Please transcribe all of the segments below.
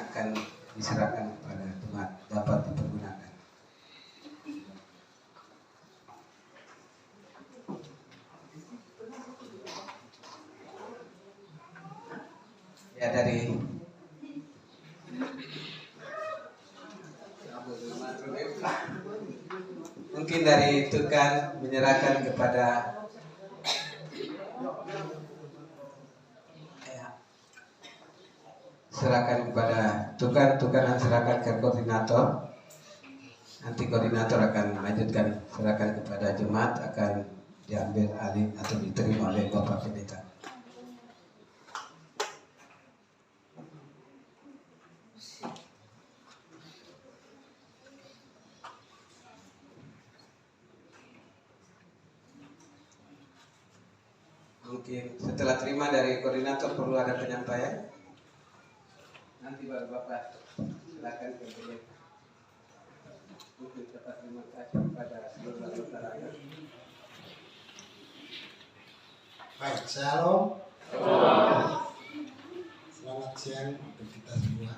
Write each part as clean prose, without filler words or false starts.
akan diserahkan kepada jemaat dapat dipergunakan. Ya, mungkin dari Tukan menyerahkan kepada Tukan serahkan ke koordinator. Nanti koordinator akan melanjutkan, serahkan kepada jemaat, akan diambil alih atau diterima oleh Bapak Pendeta. Mungkin setelah terima dari koordinator perlu ada penyampaian. Nanti baru Bapak silakan ke pendeta. Mungkin dapat terima kasih kepada seluruh anggota rakyat. Baik, shalom. Selamat siang untuk kita semua.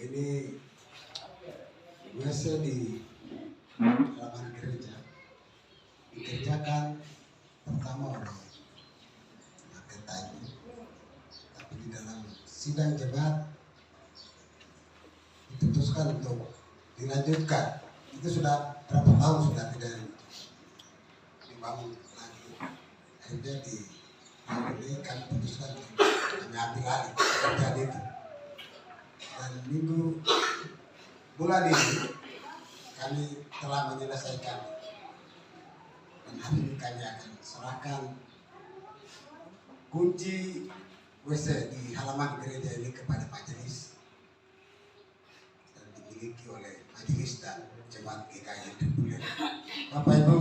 Ini WC di halaman gereja dikerjakan pertama oleh pendeta ini, tapi di dalam sidang jemaat diputuskan untuk dilanjutkan. Itu sudah berapa tahun sudah tidak dibangun lagi. Akhirnya di tahun ini kami putuskan kami ambil alih pekerjaan itu. Dan bulan ini kami telah menyelesaikan. Dan hari ini kami akan serahkan kunci WC di halaman gereja ini kepada majelis dan dimiliki oleh majelis dan jemaat GKI yang terpilih. Bapak Ibu,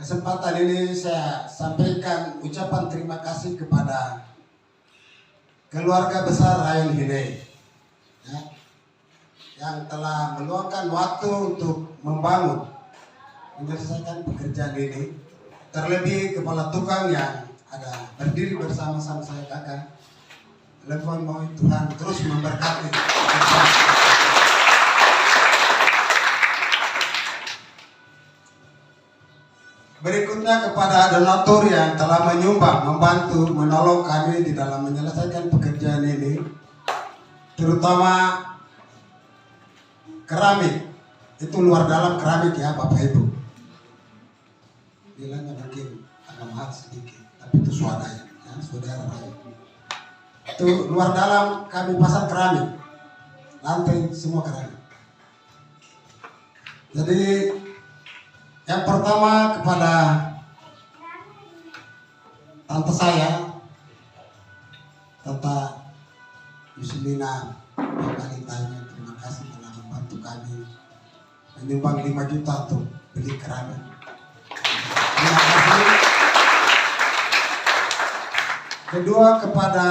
kesempatan ini saya sampaikan ucapan terima kasih kepada keluarga besar Rayon Hinei ya, yang telah meluangkan waktu untuk membangun, menyelesaikan pekerjaan ini. Terlebih kepala tukang yang ada berdiri bersama-sama saya kakak. Mohon Tuhan terus memberkati. Berikutnya kepada donatur yang telah menyumbang, membantu, menolong kami di dalam menyelesaikan pekerjaan ini, terutama keramik. Itu luar dalam keramik ya Bapak Ibu. Bilangnya mungkin agak mahal sedikit, tapi itu swadaya, ya, saudara Rayo. Itu luar dalam kami pasang keramik, lantai semua keramik. Jadi yang pertama kepada tante saya, Tante Yuslina Balitanya, terima kasih telah membantu kami menyumbang 5 juta untuk beli keramik. Terima kasih. Kedua kepada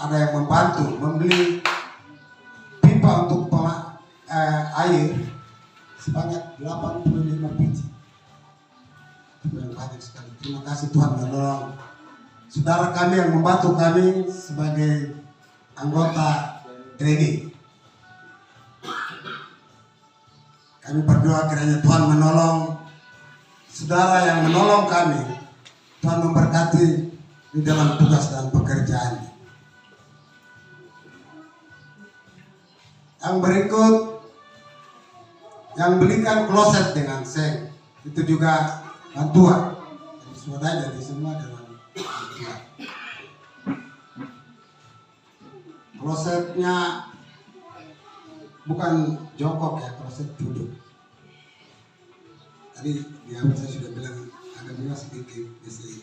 ada yang membantu membeli pipa untuk air sebanyak 85 biji. Itu yang banyak sekali. Terima kasih Tuhan menolong saudara kami yang membantu kami sebagai anggota training. Kami berdoa kiranya Tuhan menolong saudara yang menolong kami. Tuhan memberkati di dalam tugas dan pekerjaan. Yang berikut, yang belikan kloset dengan seng, itu juga bantuan. Jadi swadaya dari semua dalam bantuan. Klosetnya bukan jongkok ya, kloset duduk. Tadi di awal saya sudah bilang agak murah sedikit di sini.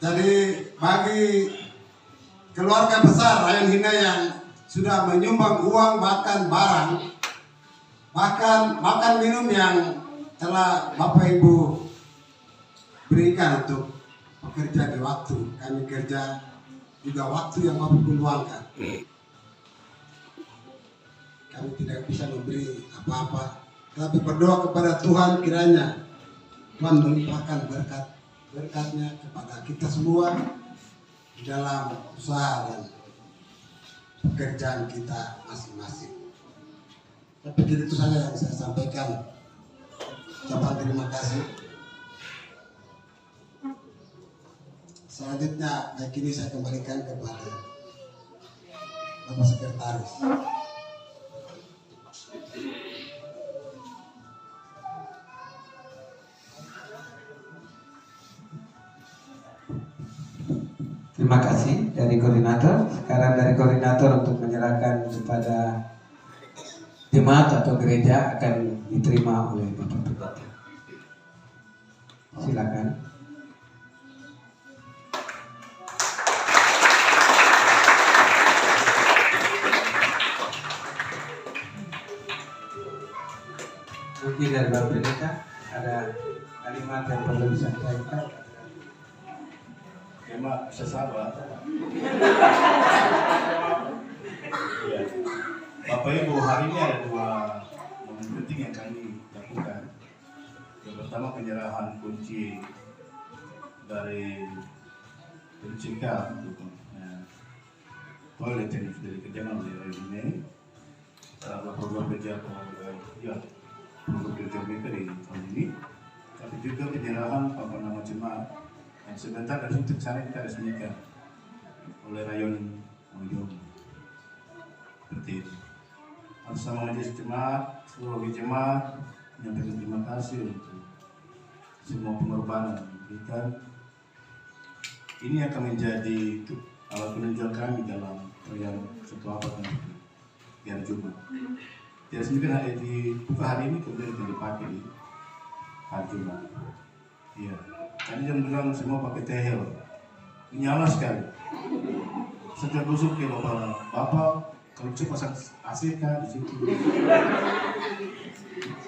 Jadi bagi keluarga besar Rayon Hinei yang sudah menyumbang uang bahkan barang, bahkan makan minum yang telah Bapak Ibu berikan untuk bekerja di waktu kami kerja, juga waktu yang Bapak Ibu luangkan. Kami tidak bisa memberi apa-apa, tapi berdoa kepada Tuhan kiranya Tuhan melimpahkan berkatnya kepada kita semua di dalam usaha dan pekerjaan kita masing-masing. Tapi itu saja yang saya sampaikan. Ucapan terima kasih. Selanjutnya baik ini saya kembalikan kepada Bapak Sekretaris. Terima kasih dari koordinator. Sekarang dari koordinator untuk menyerahkan kepada jemaat atau gereja akan diterima oleh Bapak Pendeta. Silakan. Mungkin dari Bapak Pendeta ada kalimat yang perlu disampaikan. Cuma bisa sabar. Ya. Bapak Ibu, hari ini ada dua momen penting yang kami lakukan. Yang pertama penyerahan kunci dari pencegah untuk toilet yang sudah dikerjakan oleh RME. Program kerja program kerja mereka di tahun ini. Tapi juga penyerahan nama jemaat yang sebentar dari untuk sana kita resmikan oleh Rayon Ujung. Seperti itu. Atas nama majelis jemaat, seluruh jemaat menyampaikan terima kasih untuk semua pengorbanan yang diberikan. Ini akan menjadi alat penunjang kami dalam perayaan satu abad nanti di hari Jumat. Tidak semestinya dibuka hari ini kemudian kita dipakai di hari Jumat. Iya. Tadi jam bilang semua pakai tehel, nyala sekali. Setiap busuk ke bapak, kalau bisa pasang AC di situ.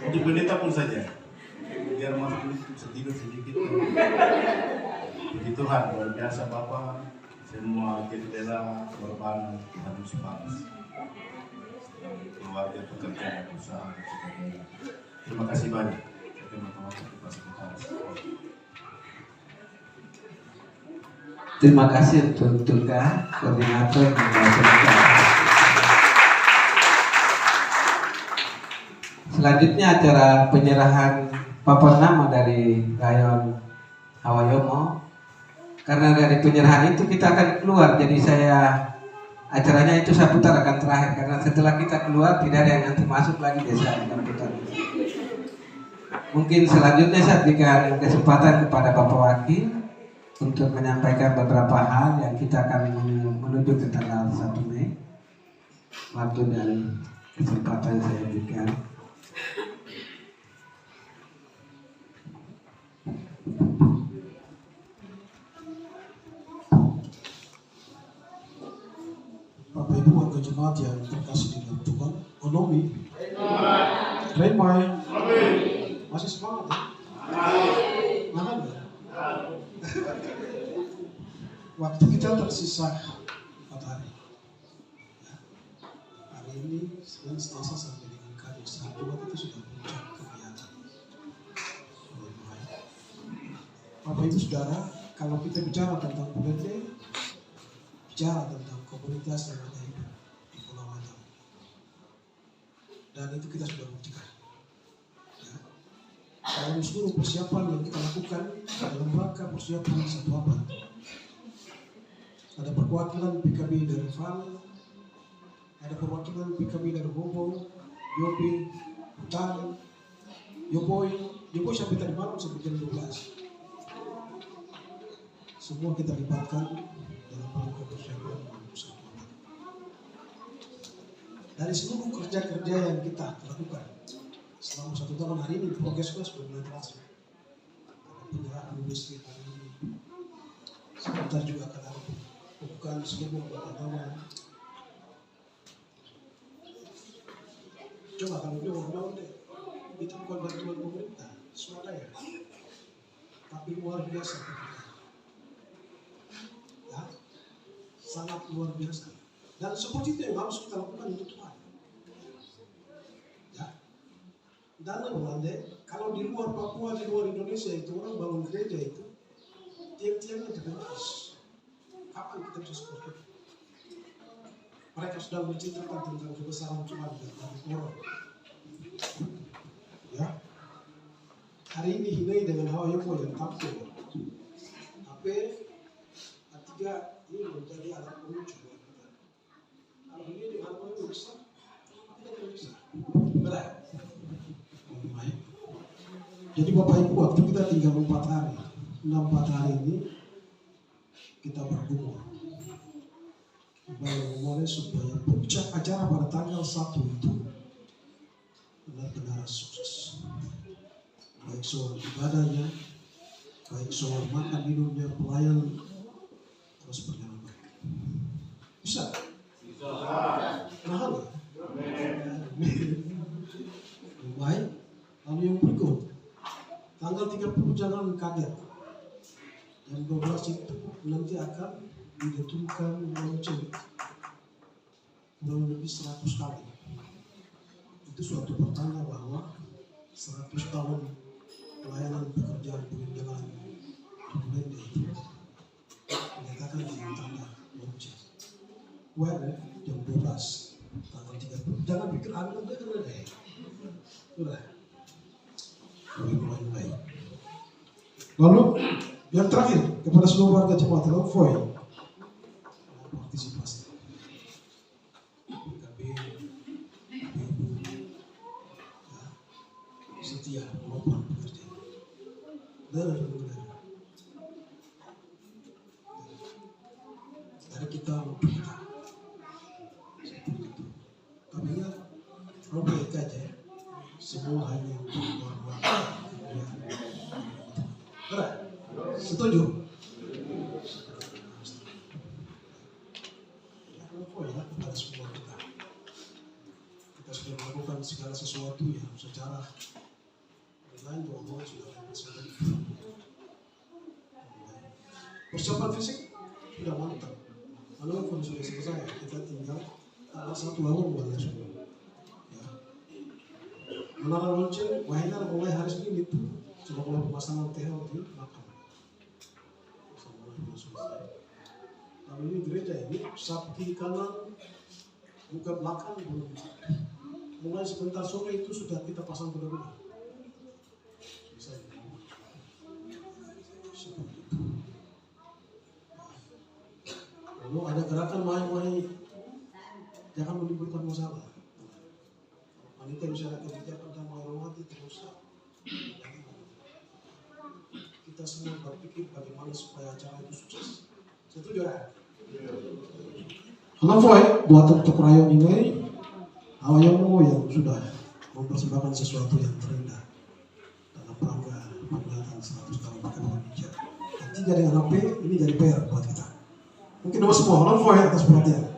Untuk pendeta pun saja, biar masuk ini bisa tidur sedikit. Puji Tuhan, luar biasa bapak, semua jadi bela, korban dan panas. Keluarga, pekerjaan, usaha, dan sebagainya. Terima kasih banyak. Terima kasih kepada sekretaris. Terima kasih untuk Tulka, koordinator dan selanjutnya acara penyerahan papan nama dari Rayon Hawayomo. Karena dari penyerahan itu kita akan keluar, jadi acaranya itu saya putar akan terakhir karena setelah kita keluar tidak ada yang nanti masuk lagi, saya akan putar. Mungkin selanjutnya saya berikan kesempatan kepada Bapak Wakil untuk menyampaikan beberapa hal yang kita akan menuju ke tanggal 1 Mei. Waktu dan kesempatan saya berikan. Bapak Ibu warga jemaat yang terkasih di dalam Tuhan, Onomi, Remai, masih semangat ya? Nahan ya? Waktu kita tersisa 4 hari. Ya. Hari ini Senin, Selasa sampai dengan Kamis, hari Jumat itu sudah puncak kegiatan. Bapak Ibu Saudara, kalau kita bicara tentang Bulete, bicara tentang komunitas yang ada hidup di Pulau Batam. Dan itu kita sudah buktikan. Ya. Dalam seluruh persiapan yang kita lakukan dalam rangka persiapan satu abad, ada perwakilan PKB dari Val, ada perwakilan PKB dari Bobo, Yobi, Hutan, Yoboy sampai tadi malam sampai jam 12. Semua kita libatkan dalam rangka persiapan satu abad. Dari seluruh kerja-kerja yang kita lakukan selama 1 tahun hari ini, progresnya sudah mulai terasa. Penyerahan listrik hari ini, sebentar juga akan ada pembukaan seluruh nama. Coba kalau dia orang deh, itu bukan bantuan pemerintah, swadaya, tapi luar biasa. Ya, sangat luar biasa. Dan seperti itu yang harus kita lakukan untuk Tuhan. Ya, dana melandai. Kalau di luar Papua, di luar Indonesia itu orang bangun gereja itu tiang-tiangnya dibungkus. Kapan kita bisa seperti itu? Mereka sudah menceritakan tentang kebesaran Tuhan dari orang. Ya, hari ini Hinai dengan Hawa Yoko yang tampil. Tapi ketiga ini menjadi alat pemicu. Kalau ini dengan Hawa Yoko bisa, tidak bisa. Berat. Jadi Bapak Ibu, waktu kita tinggal 4 hari, 4 hari ini kita bergumul. Mulai supaya puncak acara pada tanggal 1 itu benar-benar sukses. Baik soal ibadahnya, baik soal makan minumnya, pelayanan terus berjalan baik. Bisa? Bisa. Kenapa? Baik. Lalu yang berikut, tanggal 30 jangan kaget. Jam 12 itu nanti akan didetulkan lonceng kurang lebih 100 kali. Itu suatu pertanda bahwa 100 tahun pelayanan pekerjaan peninggalan Tukulende itu menyatakan dengan tanda lonceng. Jam 12 tanggal 30. Jangan pikir ada deh. Sudah. Mulai. Lalu yang terakhir kepada seluruh warga jemaat Longfoy partisipasi. PKB, ibu, setia melakukan pekerjaan. Dari negara. Dari kita untuk kita. Seperti itu. Tapi ya, kalau baik aja, semua hanya berat. Setuju? Ya, kepada semua kita. Kita sudah melakukan segala sesuatu yang secara lain bahwa sudah selesai. Persiapan fisik sudah mantap. Kalau sudah selesai, kita tinggal satu lawan buatnya semua. Ya. Menara lonceng, Wahina mulai hari Senin itu sudah mulai pemasangan tehel di makam. Lalu ini gereja ini sap kiri kanan buka belakang belum bisa. Mulai sebentar sore itu sudah kita pasang benar-benar. Seperti itu. Lalu ada gerakan main-main, jangan menimbulkan masalah. Wanita misalnya ketika pada menghormati terus. Kita semua berpikir bagaimana supaya acara itu sukses. Setuju ya? Longfoy buat untuk rayon ini, Hawayomo yang sudah mempersembahkan sesuatu yang terindah dalam rangka peringatan 100 tahun perkembangan Indonesia. Nanti jadi HP ini jadi PR buat kita. Mungkin nomor semua Longfoy atas perhatian.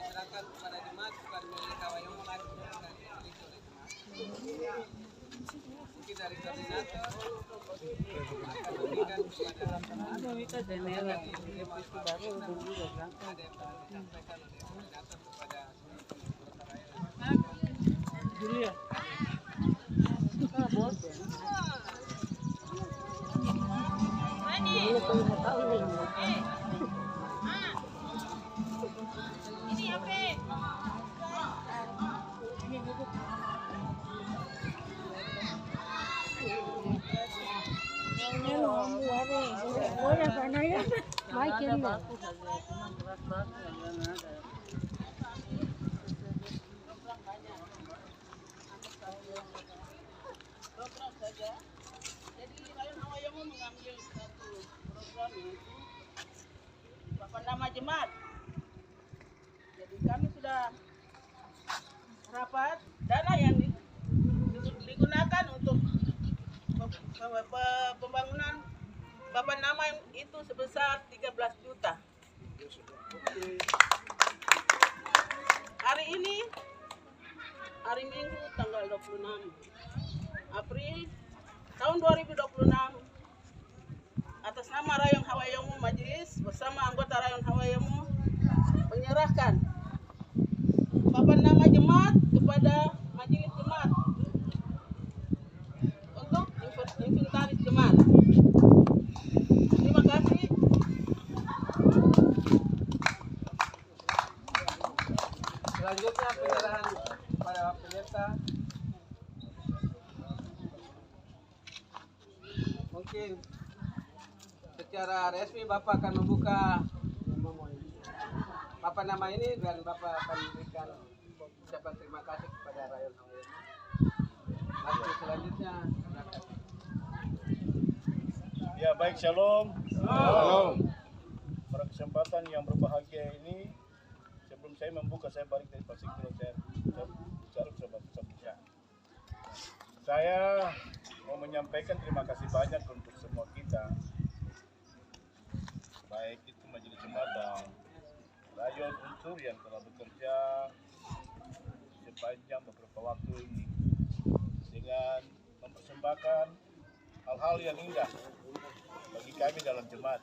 diserahkan kepada jemaat bukan milik Hawayong lagi bukan dimiliki oleh jemaat. Mungkin dari koordinator akan memberikan kepada jemaat. Ada yang perlu disampaikan oleh koordinator kepada Julia. Ini apa? Jadi Rayon Hawayong mengambil satu program yaitu papan nama jemaat. Jadi kami sudah rapat dana yang digunakan untuk pembangunan papan nama itu sebesar 13 juta. Hari ini hari Minggu tanggal 26 April tahun 2026 atas nama Rayon Hawayong Majelis bersama anggota Rayon Hawayong menyerahkan papan nama jemaat kepada Majelis Jemaat untuk inventaris jemaat. Terima kasih. Selanjutnya penyerahan pada peserta. Mungkin secara resmi Bapak akan membuka papan nama ini dan Bapak akan memberikan ucapan terima kasih kepada Rayon Hawayong. Lalu selanjutnya silakan. Ya, baik, shalom. Shalom. Pada kesempatan yang berbahagia ini, sebelum saya membuka, saya balik dari Pasik Kilo, saya bicara bersama saya mau menyampaikan terima kasih banyak untuk semua kita, baik itu Majelis Jemaat dan Rayon Unsur yang telah bekerja sepanjang beberapa waktu ini dengan mempersembahkan hal-hal yang indah bagi kami dalam jemaat.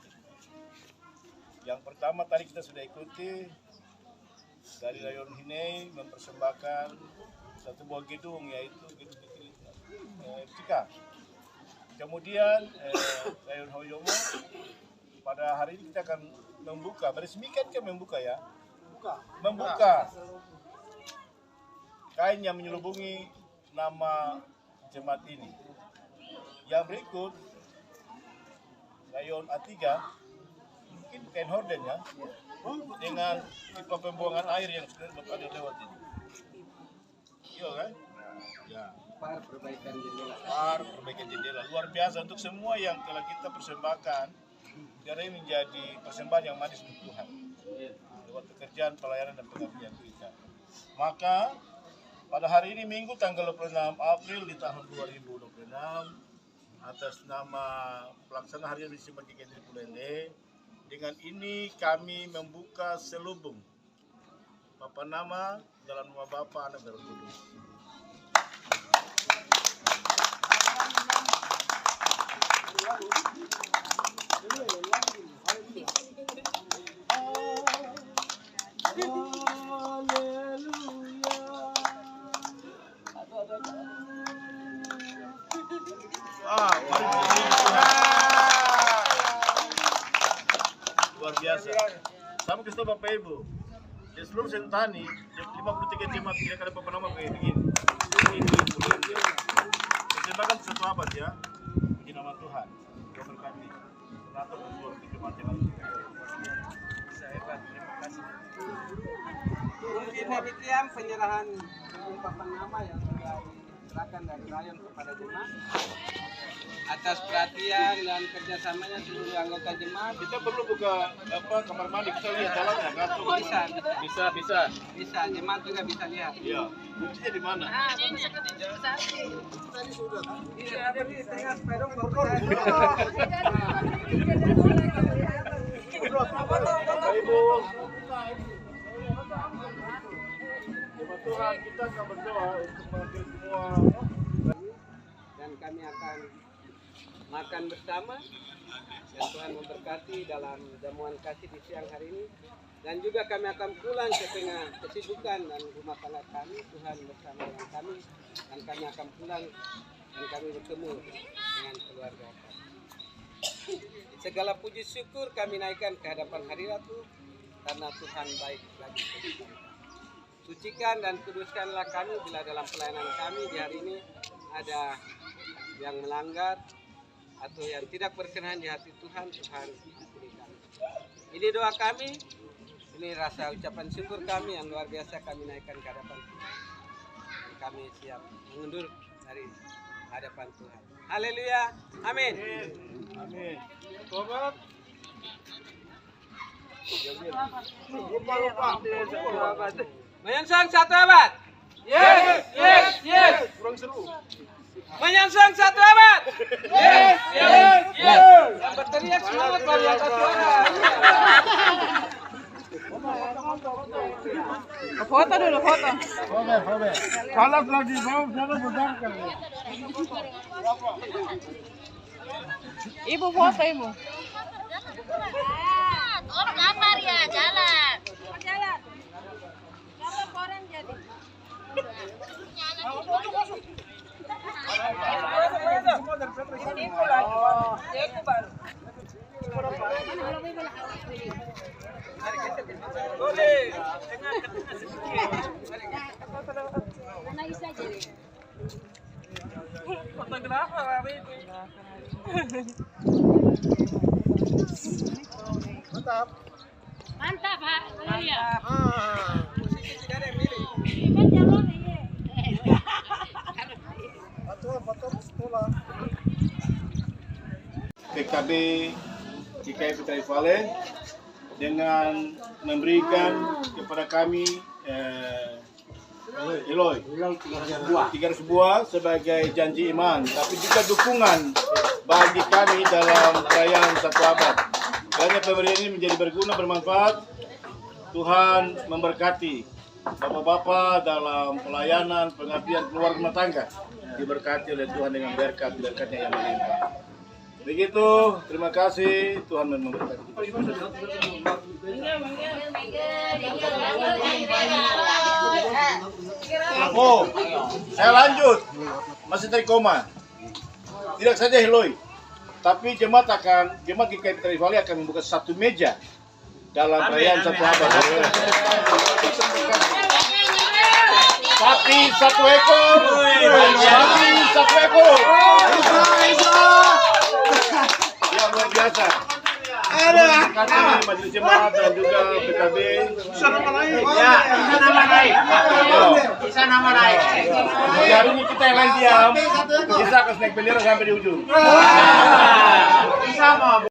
Yang pertama tadi kita sudah ikuti dari Rayon Hinei mempersembahkan satu buah gedung, yaitu gedung FCK. Kemudian Rayon Hawayong pada hari ini kita akan membuka, meresmikan ke membuka ya, membuka kain yang menyelubungi nama jemaat ini. Yang berikut Rayon A3, mungkin kain horden ya, dengan pipa pembuangan air yang sudah ada lewat ini. Iya kan? Ya. Par perbaikan jendela. Par perbaikan jendela luar biasa untuk semua yang telah kita persembahkan. Karena ini menjadi persembahan yang manis untuk Tuhan lewat pekerjaan, pelayanan dan pengabdian kita. Maka pada hari ini Minggu tanggal 26 April di tahun 2026 atas nama pelaksana harian misi bagi Kendri Pulende, dengan ini kami membuka selubung papan nama dalam nama Bapa, Anak dan Roh Kudus. Luar biasa. Sama kasih tahu Bapak Ibu, di seluruh Sentani 53 jemaat tidak ada papan nama kayak begini. Persembahkan satu abad ya, puji nama Tuhan. Doa berkati. Senator dan seluruh jemaat yang lain. Terima kasih. Mungkin demikian penyerahan papan nama yang sudah diserahkan dari Rayon kepada jemaat. Atas perhatian dan kerjasamanya seluruh anggota jemaat. Kita perlu buka kamar mandi, kita lihat jalannya kan? Bisa, jemaat juga bisa lihat. Iya. Kuncinya di mana? Iya, di tengah perong Bapak Ibu. Tuhan, kita akan berdoa untuk mengakhiri semua. Dan kami akan makan bersama dan Tuhan memberkati dalam jamuan kasih di siang hari ini. Dan juga kami akan pulang ke tengah kesibukan dan rumah tangga kami. Tuhan bersama dengan kami dan kami akan pulang dan kami bertemu dengan keluarga kami. Segala puji syukur kami naikkan ke hadapan Hadirat karena Tuhan baik bagi kita. Sucikan dan kuduskanlah kami bila dalam pelayanan kami di hari ini ada yang melanggar atau yang tidak berkenan di hati Tuhan, Tuhan ampuni kami. Ini doa kami, ini rasa ucapan syukur kami yang luar biasa kami naikkan ke hadapan Tuhan. Dan kami siap mengundur dari hadapan Tuhan. Haleluya, amin. Amin. Selamat. Menyongsong satu abad. Yes, yes, yes. Kurang seru. Menyongsong satu abad. Yes, yes, yes. Yang berteriak semangat baru angkat suara. Foto dulu, foto. Salat lagi, mau sana berangkat. Ibu foto, Ibu. Om gambar ya, jalan. Jalan. Gambar orang jadi. Mantap, Pak. Iya. PKB GKI Putra Vale dengan memberikan kepada kami Eloy 300 buah sebagai janji iman, tapi juga dukungan bagi kami dalam perayaan 1 abad. Kiranya pemberian ini menjadi berguna, bermanfaat. Tuhan memberkati bapak-bapak dalam pelayanan, pengabdian keluarga rumah tangga. Diberkati oleh Tuhan dengan berkat-berkatnya yang melimpah. Begitu, terima kasih. Tuhan memberkati kita. Oh, saya lanjut. Masih dari koma. Tidak saja Eloy, tapi jemaat GKI Putra Vale akan membuka 1 meja dalam perayaan 1 abad. Sapi 1 ekor. Sapi 1 ekor. Ya, luar biasa. Terima kasih majelis jemaat dan juga PKB. Bisa nama naik. Jadi hari ini kita yang lain diam. Bisa ke snack bendera sampai di ujung. Bisa mau.